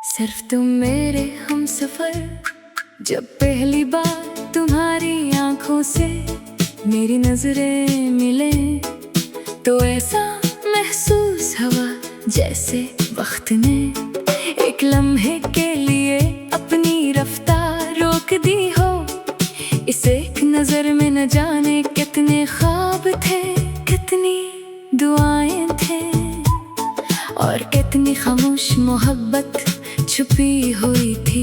सिर्फ तुम मेरे हमसफर। जब पहली बार तुम्हारी आंखों से मेरी नजरें मिले तो ऐसा महसूस हुआ जैसे वक्त ने एक लम्हे के लिए अपनी रफ्तार रोक दी हो। इस एक नजर में न जाने कितने ख्वाब थे, कितनी दुआएं थे और कितनी खामोश मोहब्बत छुपी हुई थी।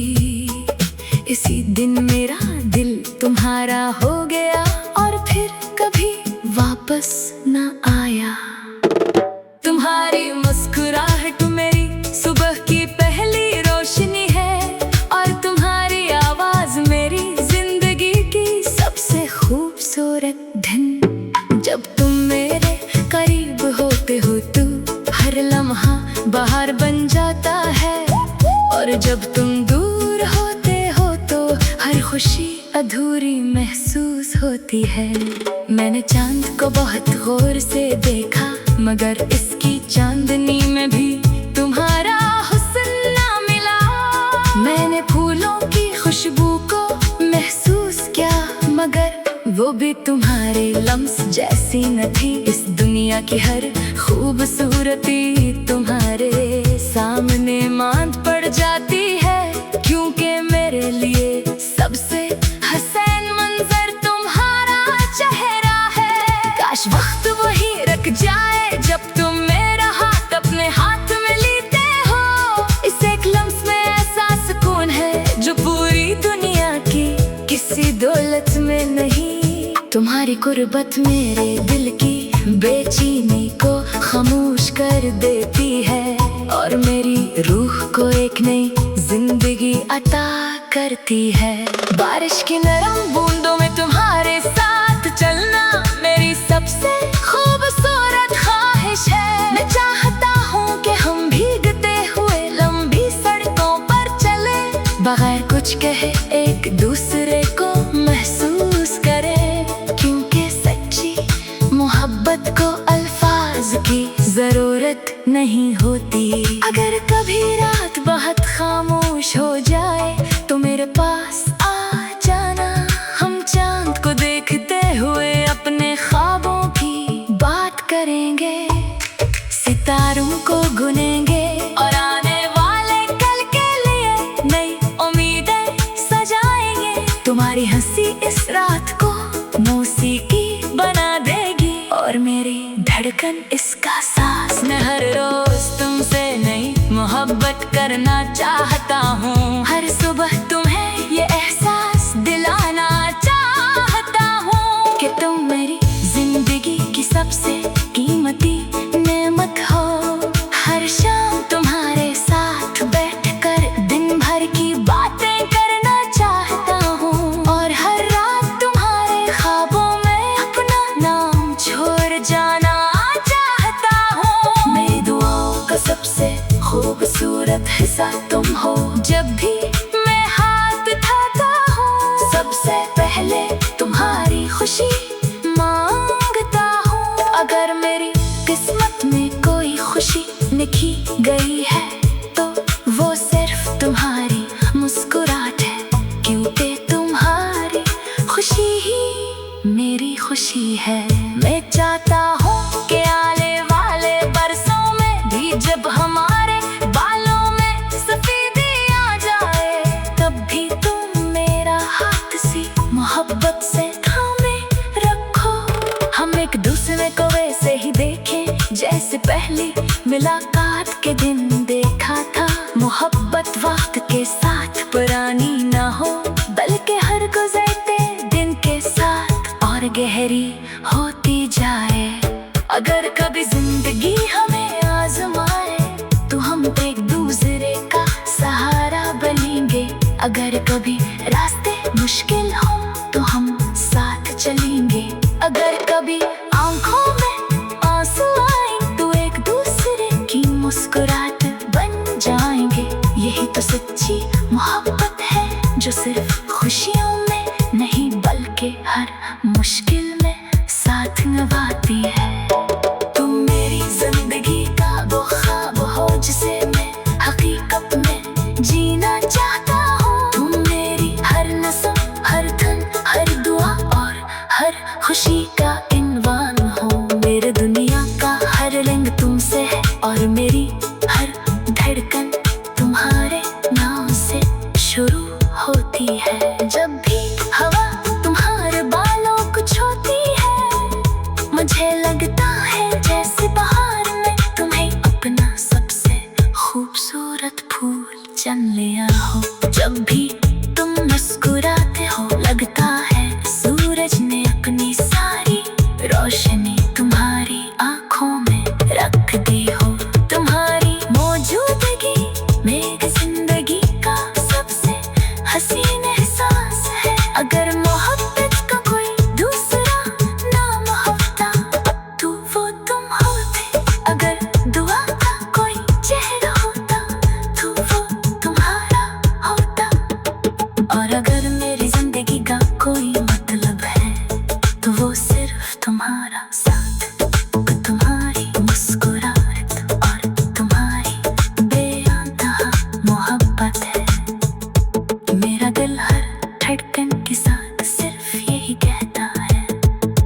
इसी दिन मेरा दिल तुम्हारा हो गया और फिर कभी वापस न आया। तुम्हारी मुस्कुराहट मेरी सुबह की पहली रोशनी है और तुम्हारी आवाज मेरी जिंदगी की सबसे खूबसूरत धन। जब तुम मेरे करीब होते हो तो हर लम्हा बाहर बन जाता है और जब तुम दूर होते हो तो हर खुशी अधूरी महसूस होती है। मैंने चांद को बहुत गौर से देखा मगर इसकी चांदनी में भी तुम्हारा हुस्न ना मिला। मैंने फूलों की खुशबू को महसूस किया मगर वो भी तुम्हारे लम्स जैसी न थी। इस दुनिया की हर खूबसूरती तुम्हारे सामने मांद पड़ जाती है, क्योंकि मेरे लिए सबसे हसीन मंजर तुम्हारा चेहरा है। काश वक्त वही रुक जाए जब तुम मेरा हाथ अपने हाथ में लेते हो। इस एक लम्स में ऐसा सुकून है जो पूरी दुनिया की किसी दौलत में नहीं। तुम्हारी कुर्बत मेरे दिल की बेचैनी को खामोश कर देती है और मेरी रूह को एक नई जिंदगी अता करती है। बारिश की नरम बूंदों में तुम्हारे साथ चलना मेरी सबसे खूबसूरत ख्वाहिश है। मैं चाहता हूँ कि हम भीगते हुए लंबी सड़कों पर चले, बगैर कुछ कहे एक दूसरे को महसूस करें, क्योंकि सच्ची मोहब्बत को अल्फाज की जरूरत नहीं होती। अगर कभी रात बहुत खामोश हो जाए तो मेरे पास आ जाना। हम चांद को देखते हुए अपने ख्वाबों की बात करेंगे, सितारों को गुनेंगे और आने वाले कल के लिए नई उम्मीदें सजाएंगे। तुम्हारी हंसी इस रात को मौसीकी बना देगी और मेरी धड़कन इसका सांस। मैं हर रोज तुमसे नई मोहब्बत करना चाहता हूँ, हर सुबह तुम्हें ये एहसास दिलाना चाहता हूँ कि तुम मेरी जिंदगी की सबसे कीमती नेमत हो। हर शाम तुम्हारे साथ बैठकर दिन भर की बातें करना चाहता हूँ और हर रात तुम्हारे ख्वाबों में अपना नाम छोड़ जाना चाहता हूँ। मेरी दुआओं का सबसे खूबसूरत हिस्सा तुम हो। जब भी मैं हाथ उठाता हूँ सबसे पहले तुम्हारी खुशी मांगता हूँ। अगर मेरी किस्मत में कोई खुशी लिखी गई है तो वो सिर्फ तुम्हारी मुस्कुराहट है, क्योंकि तुम्हारी खुशी ही मेरी खुशी है। मैं चाहता हूँ कि आने वाले बरसों में भी जब हमारे बालों में सफेदी आ जाए तब भी तुम मेरा हाथ सी मोहब्बत से थामे रखो। हम एक दूसरे को वैसे ही देखें जैसे पहली मुलाकात के दिन देखा था। मोहब्बत वक्त के साथ पुरानी ना हो बल्कि हर गुजरते दिन के साथ और गहरी होती जाए। अगर कभी जिंदगी हमें आजमाए तो हम एक दूसरे का सहारा बनेंगे। अगर कभी रास्ते मुश्किल हो तो हम साथ चलेंगे। अगर कभी आंखों में आंसू आए तो एक दूसरे की मुस्कुराहट बन जाएंगे। यही तो सच्ची मोहब्बत है जो सिर्फ खुशियों में नहीं बल्कि हर मुश्किल में साथ निभाती है। तुम मेरी जिंदगी का वो ख्वाब हो जिसे मैं हकीकत में धड़कन तुम्हारे नाम से शुरू होती है। जब भी हवा तुम्हारे बालों को छूती है, मुझे लगता है जैसे बहार में तुम्हें अपना सबसे खूबसूरत फूल चुन लिया हो। जब भी तुम मुस्कुराते हो, लगता है सूरज ने अपनी सारी रोशनी तुम्हारी आंखों में रख दी हो। तुम्हारी मौजूदगी मेरी जिंदगी का सबसे हसीन एहसास है। अगर मोहब्बत का कोई दूसरा नाम होता तो वो तुम होते। अगर दुआ का कोई चेहरा होता तो वो तुम्हारा होता। और अगर मेरी जिंदगी का कोई मतलब है तो वो सिर्फ तुम्हारा साथ, तुम्हारी मुस्कुराहट और तुम्हारी बेअंतहा मोहब्बत है। मेरा दिल हर धड़कन के साथ सिर्फ यही कहता है,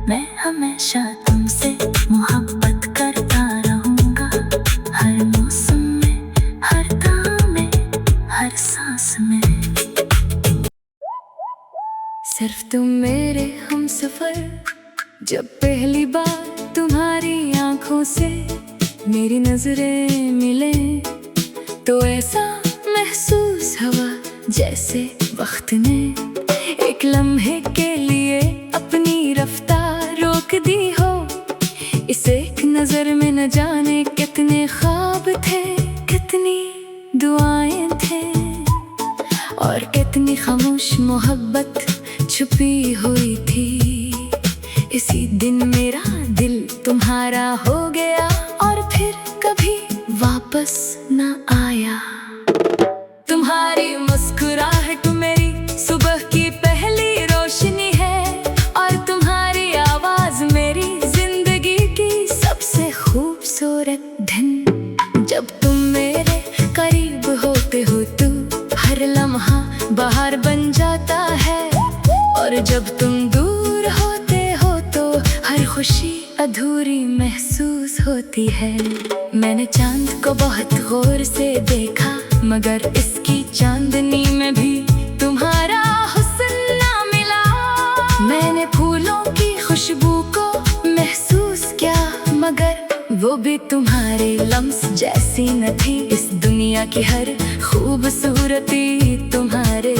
मैं हमेशा तुमसे मोहब्बत करता रहूंगा। हर मौसम में, हर दाम में, हर सांस में। सिर्फ तुम मेरे हमसफर, जब पहली बार तुम्हारी आंखों से मेरी नजरें मिले तो ऐसा महसूस हुआ जैसे वक्त ने एक लम्हे के लिए अपनी रफ्तार रोक दी हो। इस एक नजर में न जाने कितने ख्वाब थे, कितनी दुआएं थे और कितनी खामोश मोहब्बत छुपी हुई थी। इसी दिन मेरा दिल तुम्हारा हो गया और फिर कभी वापस न आया। तुम्हारी मुस्कुराहट मेरी सुबह की पहली रोशनी है और तुम्हारी आवाज मेरी जिंदगी की सबसे खूबसूरत धन। जब तुम मेरे करीब होते हो तो हर लम्हा बाहर बन जाता है और जब तुम दूर होते हो तो हर खुशी अधूरी महसूस होती है। मैंने चांद को बहुत गौर से देखा, मगर इसकी चांदनी में भी तुम्हारा हुस्न ना मिला। मैंने फूलों की खुशबू को महसूस किया, मगर वो भी तुम्हारे लम्स जैसी न थी। इस दुनिया की हर खूबसूरती तुम्हारे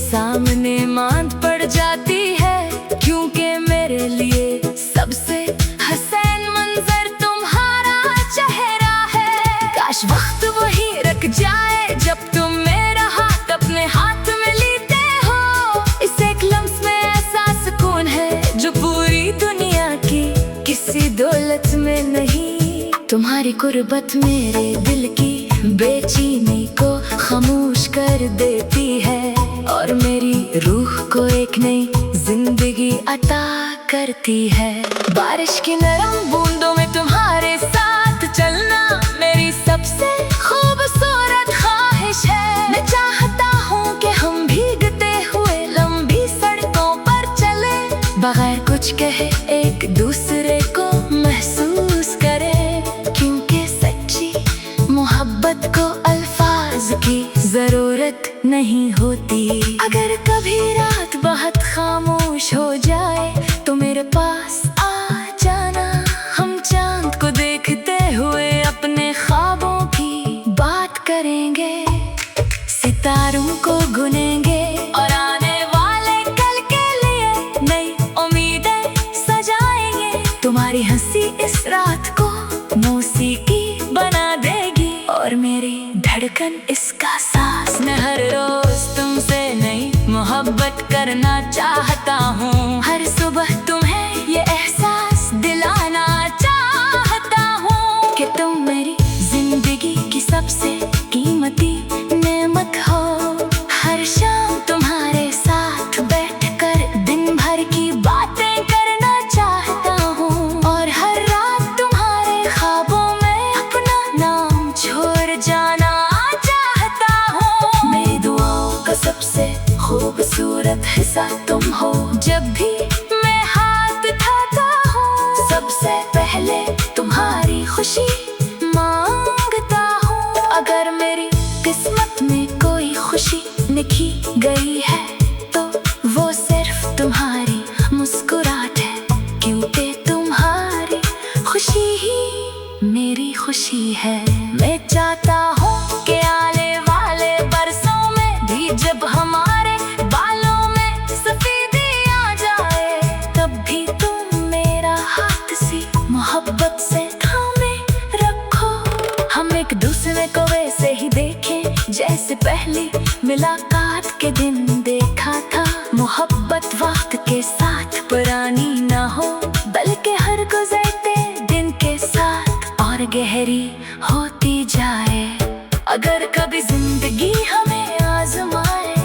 सामने मांद पड़ जाती है, क्योंकि मेरे लिए सबसे हसीन मंजर तुम्हारा चेहरा है। काश वक्त वही रुक जाए जब तुम मेरा हाथ अपने हाथ में लेते हो। इस एक लम्स में ऐसा सुकून है जो पूरी दुनिया की किसी दौलत में नहीं। तुम्हारी कुर्बत मेरे दिल की बेचैनी को खामोश कर देती है और मेरी रूह को एक नई जिंदगी अता करती है। बारिश की नरम बूंदों में तुम्हारे साथ चलना मेरी सबसे खूबसूरत ख्वाहिश है। मैं चाहता हूँ कि हम भीगते हुए लंबी सड़कों पर चले, बगैर कुछ कहे एक दूसरे को महसूस करें, क्योंकि सच्ची मोहब्बत को अल्फाज की जरूरत नहीं होती। अगर कभी रात बहुत खामोश हो जाए तो मेरे पास आ जाना। हम चांद को देखते हुए अपने ख्वाबों की बात करेंगे, सितारों को गुनेंगे और आने वाले कल के लिए नई उम्मीदें सजाएंगे। तुम्हारी हंसी इस रात को मौसीकी बना देगी और मेरी धड़कन इसका सांस। मैं हर रोज तुमसे नई मोहब्बत करना चाहता हूँ, हर सुबह तुम्हें ये एहसास दिलाना चाहता हूँ कि तुम मेरी जिंदगी की सबसे कीमती नेमत हो। हर शाम तुम्हारे साथ बैठकर दिन भर की बातें करना चाहता हूँ और हर रात तुम्हारे ख्वाबों में अपना नाम छोड़ जाना चाहता हूँ। मेरी दुआओं का सबसे खूबसूरत हिस्सा तुम हो। जब भी मैं हाथ उठाता हूँ सबसे पहले तुम्हारी खुशी मांगता हूँ। अगर मेरे जैसे पहली मुलाकात के दिन देखा था। मोहब्बत वक्त के साथ पुरानी ना हो, बल्कि हर गुजरते दिन के साथ और गहरी होती जाए। अगर कभी जिंदगी हमें आजमाए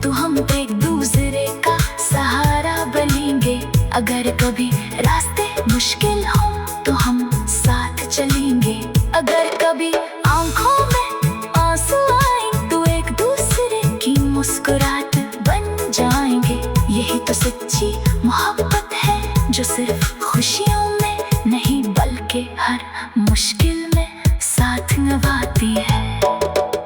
तो हम एक दूसरे का सहारा बनेंगे। अगर कभी रास्ते मुश्किल हो तो हम साथ चलेंगे। अगर कभी आंखों में आंसू आए तो एक दूसरे की मुस्कुराहट बन जाएंगे। यही तो सच्ची मोहब्बत है जो सिर्फ खुशियों में नहीं बल्कि हर मुश्किल में साथ निभाती है।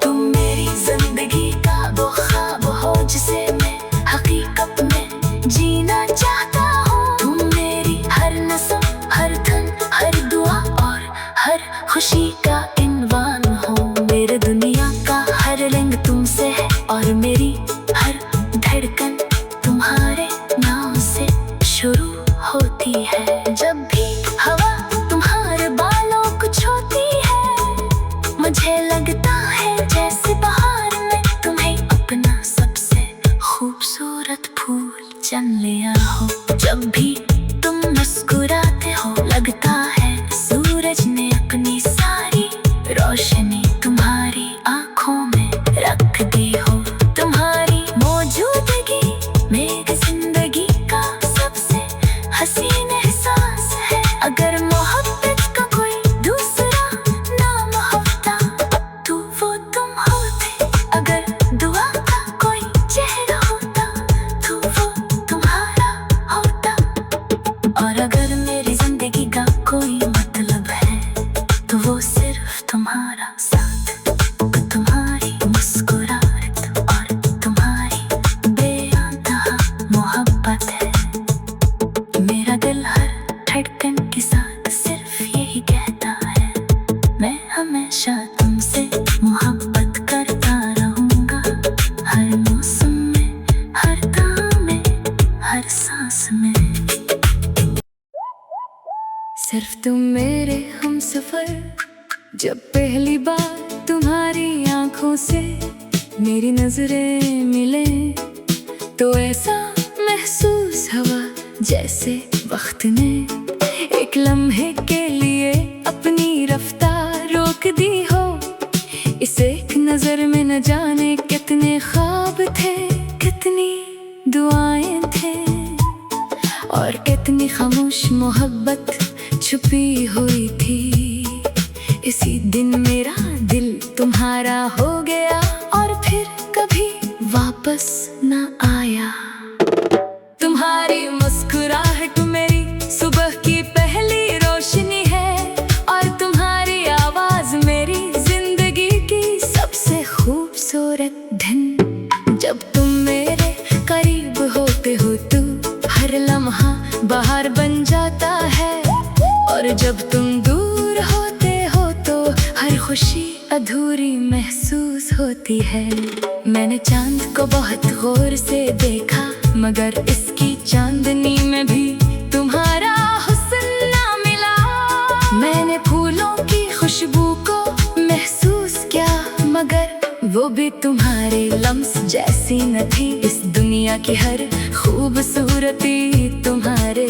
तुम मेरी जिंदगी का वो ख्वाब हो जिसे मैं हकीकत में जीना चाहता हूँ। तुम मेरी हर नस्म, हर धन, हर दुआ और हर खुशी का इनवान हो। मेरे दुनिया का हर रंग तुमसे है और मेरी हर धड़कन तुम्हारे नाम से शुरू होती है। जब भी हवा तुम्हारे बालों को छूती है मुझे लगता है जैसे बाहर में तुम्हें अपना सबसे खूबसूरत फूल चुन लिया हो। जब भी तुम मुस्कुराते हो लगता है सूरज ने अपनी सारी रोशनी तुम्हारी आंखों में रख दी हो। तुम्हारी मौजूदगी मेरी जिंदगी का सबसे हसीन एहसास है। अगर मोहब्बत का कोई दूसरा नाम होता तो वो तुम होते। अगर दुआ का कोई चेहरा होता तो वो तुम्हारा होता। और अगर मेरी जिंदगी का कोई मतलब है तो वो सिर्फ तुम्हारा साथ, तुम्हारी मुस्कुराहट और तुम्हारी बेअंतहा मोहब्बत है। मेरा दिल हर धड़कन के साथ सिर्फ यही कहता है, मैं हमेशा तुमसे मोहब्बत करता रहूंगा। हर मौसम में, हर दाम में, हर सांस में। सिर्फ तुम मेरे हमसफर, जब पहली बार तुम्हारी आंखों से मेरी नजरें मिले तो ऐसा महसूस हुआ जैसे वक्त ने एक लम्हे के लिए अपनी रफ्तार रोक दी हो। इस एक नजर में न जाने कितने ख्वाब थे, कितनी दुआएं थे और कितनी खामोश मोहब्बत छुपी हुई थी। इसी दिन मेरा दिल तुम्हारा हो गया और फिर कभी वापस न आया। तुम्हारी मुस्कुराहट मेरी सुबह की पहली रोशनी है और तुम्हारी आवाज मेरी जिंदगी की सबसे खूबसूरत धन। जब तुम मेरे करीब होते हो तो हर लम्हा बाहर बन जाता है और जब तुम दूर होते हो तो हर खुशी अधूरी महसूस होती है। मैंने चांद को बहुत गौर से देखा मगर इसकी चांदनी में भी तुम्हारा हुस्न ना मिला। मैंने फूलों की खुशबू को महसूस किया मगर वो भी तुम्हारे लम्स जैसी न थी। इस दुनिया की हर खूबसूरती तुम्हारे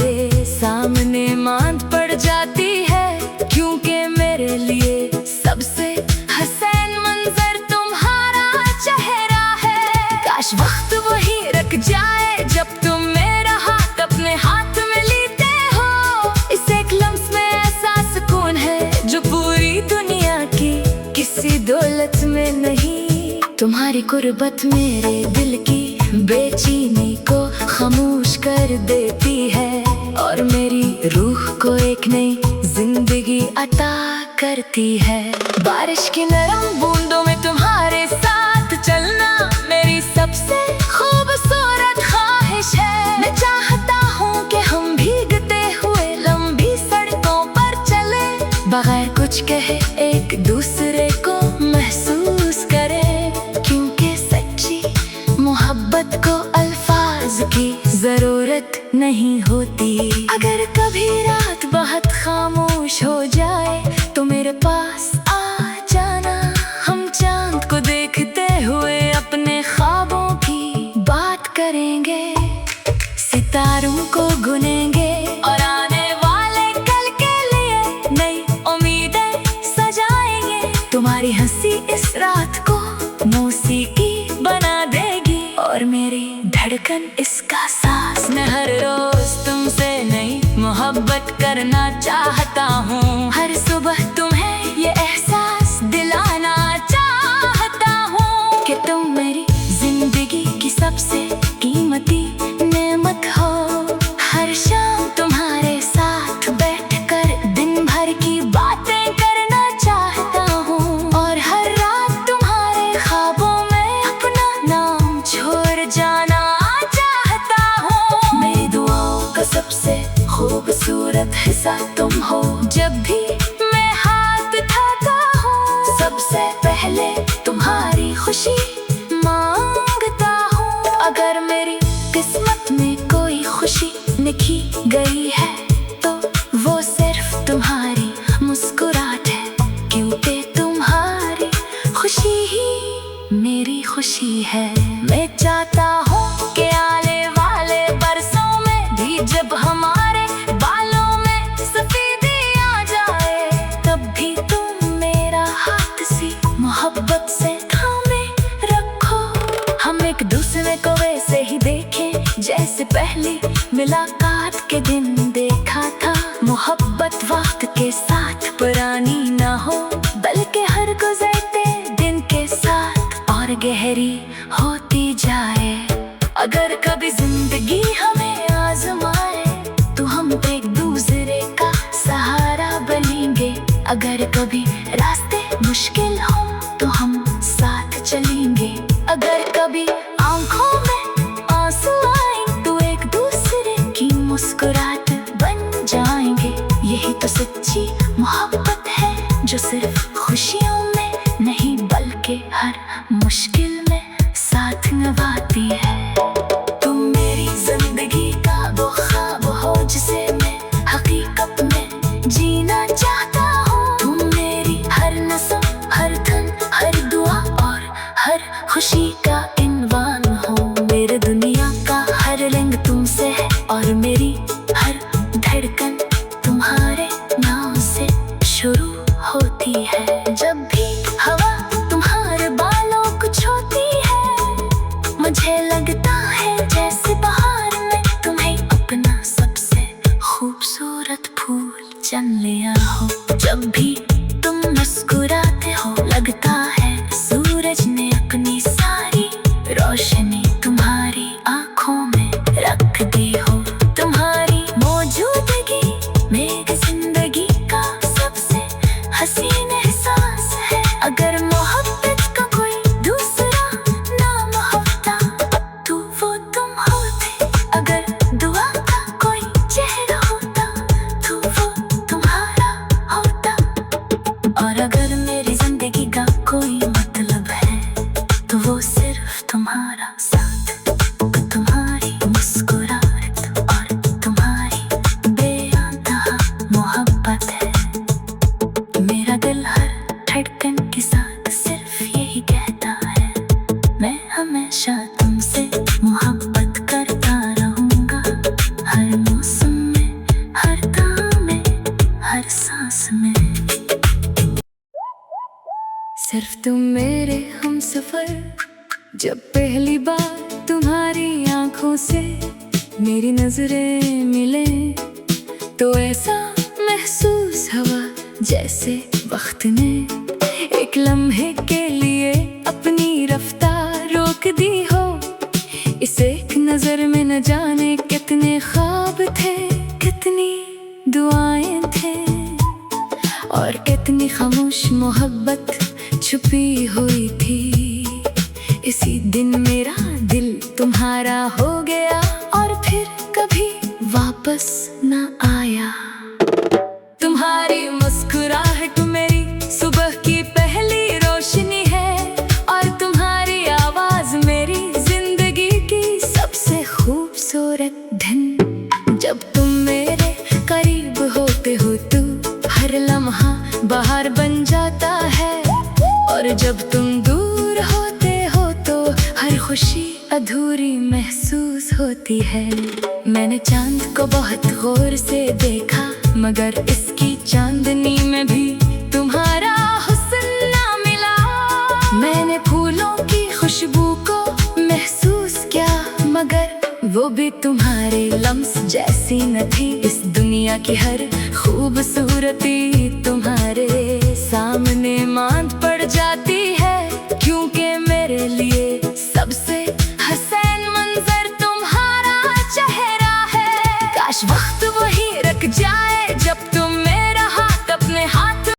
सामने मांद पड़ जाती है, क्योंकि मेरे लिए सबसे हसीन मंजर तुम्हारा चेहरा है। काश वक्त वही रुक जाए जब तुम मेरा हाथ अपने हाथ में लेते हो। इस एक लम्स में ऐसा सुकून है जो पूरी दुनिया की किसी दौलत में नहीं। तुम्हारी कुर्बत मेरे दिल की बेचैनी को खामोश कर देती है और मेरी रूह को एक नई जिंदगी अता करती है। बारिश की नरम बूंदों में तुम्हारे साथ चलना मेरी सबसे खूबसूरत ख्वाहिश है। मैं चाहता हूँ कि हम भीगते हुए लंबी सड़कों पर चले, बगैर कुछ कहे एक दूसरे को महसूस करें, क्योंकि सच्ची मोहब्बत को अल्फाज की जरूरत नहीं होती। अगर कभी रात बहुत खामोश हो जाए तो मेरे पास आ जाना, हम चांद को देखते हुए धड़कन इसका सांस। मैं हर रोज तुमसे नई मोहब्बत करना चाहता हूँ। हर सुबह तुम्हें ये एहसास दिलाना चाहता हूँ कि तुम मेरी जिंदगी की सबसे कीमती नेमत हो। हर शाम तुम्हारे साथ बैठकर दिन भर की बातें करना चाहता हूँ। और हर रात तुम्हारे ख्वाबों में अपना नाम छोड़ जाना चाहता हूँ। मेरी दुआओं का सबसे खूबसूरत हिस्सा तुम हो। जब भी मैं हाथ उठाता हूँ सबसे पहले तुम्हारी खुशी मांगता हूँ। अगर मेरी किस्मत में कोई खुशी लिखी गई है तो वो सिर्फ तुम्हारी मुस्कुराहट है, क्योंकि तुम्हारी खुशी ही मेरी खुशी है। मैं चाहता हूँ कि आने वाले बरसों में भी जब हमारे बालों में सफेदी आ जाए तब भी तुम मेरा हाथ सी मोहब्बत से थामे रखो। हम एक दूसरे को वैसे ही देखें जैसे पहली मुलाकात के दिन देखा था। मोहब्बत वक्त के साथ पुरानी ना हो बल्कि हर गुजरते दिन के साथ और गहरी होती जाए। अगर कभी जिंदगी हमें आजमाए तो हम एक दूसरे का सहारा बनेंगे। अगर कभी रास्ते मुश्किल हो तो हम साथ चलेंगे। अगर कभी आंखों में आंसू आए तो एक दूसरे की मुस्कुराहट बन जाएंगे। यही तो सच्ची मोहब्बत है जो सिर्फ खुशियों में नहीं बल्कि हर मुश्किल में साथ निभाती है। तुम मेरी जिंदगी का वो ख्वाब हो जिसे मैं हकीकत में जीना चाहता हूँ। तुम मेरी हर नस्म, हर धन, हर दुआ और हर खुशी का इनवान हो। मेरे दुनिया का हर रंग तुमसे है और मेरी हर धड़कन तुम्हारे नाम से शुरू होती है। जब भी हवा तुम्हारे बालों को छूती है मुझे लगता है जैसे बाहर में तुम्हें अपना सबसे खूबसूरत फूल चुन लिया हो। जब भी तुम मुस्कुराते हो लगता है सूरज ने अपनी सारी रोशनी तुम्हारी आंखों में रख दी हो। तुम्हारी मौजूदगी मेरी जिंदगी का सबसे हसीन एहसास है। अगर मोहब्बत का कोई दूसरा नाम होता तो वो तुम होते। अगर दुआ का कोई चेहरा होता तो वो तुम्हारा होता। और अगर मेरी जिंदगी का कोई मतलब है तो वो सिर्फ तुम्हारा साथ, तुम्हारी मुस्कुराहट और तुम्हारी बेअंतहा मोहब्बत है। मेरा दिल हर धड़कन के साथ सिर्फ यही कहता है मैं हमेशा तुमसे मोहब्बत करता रहूंगा। हर मौसम में, हर दाम में, हर सांस में। सिर्फ तुम मेरे हमसफर, जब पहली बार तुम्हारी आंखों से मेरी नजरें मिले तो ऐसा महसूस हुआ जैसे वक्त ने एक लम्हे के लिए अपनी रफ्तार रोक दी हो। इस एक नजर में न जाने कितने ख्वाब थे, कितनी दुआएं थे और कितनी खामोश मोहब्बत छुपी हुई थी। इसी दिन मेरा दिल तुम्हारा हो गया और फिर कभी वापस न आया। तुम्हारी मुस्कुराहट मेरी सुबह की पहली रोशनी है और तुम्हारी आवाज मेरी जिंदगी की सबसे खूबसूरत धन। जब तुम मेरे करीब होते हो तो हर लम्हा बाहर बन जाता है और जब तुम दूर होते हो तो हर खुशी अधूरी महसूस होती है। मैंने चांद को बहुत गौर से देखा मगर इसकी चांदनी में भी तुम्हारा हुस्न ना मिला। मैंने फूलों की खुशबू को महसूस किया मगर भी तुम्हारे लम्स जैसी न थी इस दुनिया की हर खूबसूरती तुम्हारे